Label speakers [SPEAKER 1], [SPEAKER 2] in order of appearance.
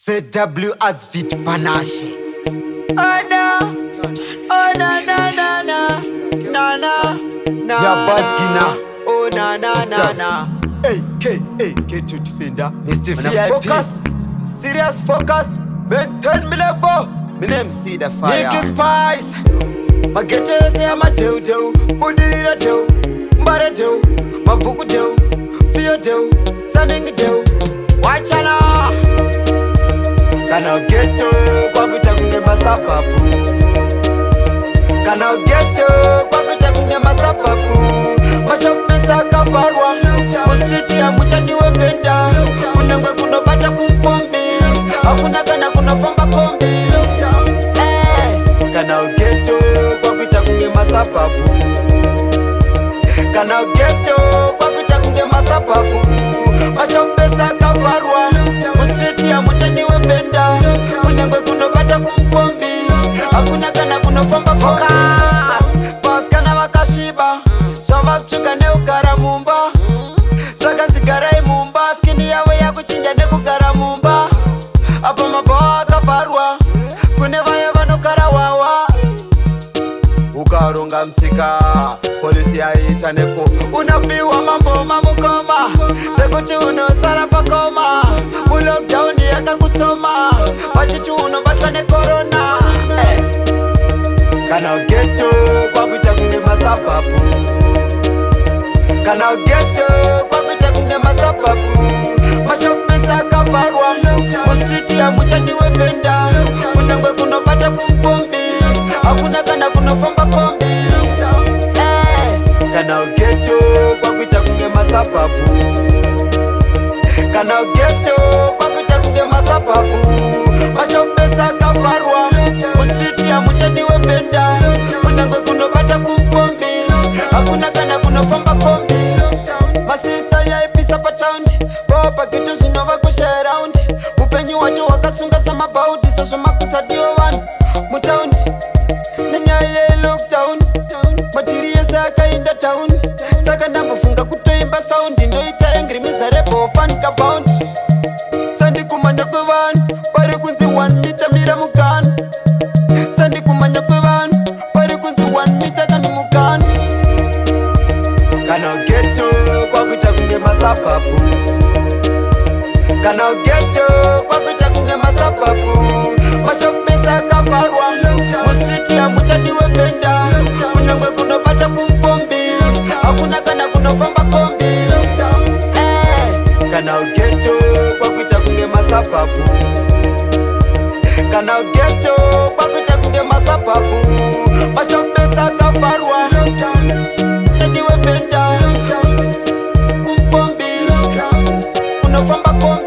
[SPEAKER 1] CW adds fit panache. Oh no, oh na na na na na na na. Ya Baskina. Oh na na na na. Hey K to defender. Mr. VIP. Focus, serious focus. Ben 10 level. My name see the fire. Nicky Spice. Magete se ama teu teu. Budira teu. Mbare teu. Mavuku teu. Fio teu. Saningi teu. Wachana. Kana geto kwa kuchakunge masapapu. Kana geto kwa kuchakunge masapapu. Mashopesa kafarwa. Kustriti ya mchadi wependa. Kunangwe kunopata kumfombi. Hakuna kana kunafomba kombi. Kana geto kwa kuchakunge masapapu. Kana geto kwa kuchakunge masapapu. Mashopesa kafarwa. Kustriti ya mchadi wependa. Kunangwe kunopata kumfombi. Hakuna kana kunafomba kombi. Focus kana wakashiba. Shova chuka ne ukara mumba. Shaka nzigara imumba. Skini yawe ya kuchinja ne kukara mumba. Apo maboa kafarwa. Kunevaya vanokara wawa. Ukaronga msika. Polisi ya itaneko. Unapiwa mambo mamukoma. Shekuti unosara pakoma. Lockdown yaka kutoma. Wachichu unobatwa ne corona. Kana geto kwa kuchakunge masapapu. Kana geto kwa kuchakunge masapapu. Mashopesa kafarwa. Kustriti ya mchadi wependa. Kunangwe kunopata kumfombi. Hakuna kana kunafomba kombi. Kana geto kwa kuchakunge masapapu. Kana geto kwa kuchakunge masapapu. Mashopesa kafarwa. Kustriti ya mchadi wependa. Kunangwe kunopata kumfombi. Hakuna kana kunafomba kombi. Masista ya episa pataundi. Bopa kitu zinova kushare round. Mupenyu wacho wakasunga sama baudi. Sasho makusa dio one mutaundi. Nenya ye lockdown. Matirie saka inda town. Saka nambufunga kutoimba sound. Ndo ita angry miserable fan ka bound. Sandi kumanya kwe van. Pari kunzi one mita mira mukan. Sandi kumanya kwe van. Pari kunzi one mita kani mukan. Kana geto kwa kuchakunge masapapu. Kana geto kwa kuchakunge masapapu. Mashopesa kafarwa. Mustriti ya mchadi wependa. Kunangwe kunopata kumfombi. Hakuna kana kunafomba kombi. Kana geto kwa kuchakunge masapapu. Kana geto kwa kuchakunge masapapu. Mashopesa kafarwa. Mchadi wependa. Kumfombi. Kunafomba kombi.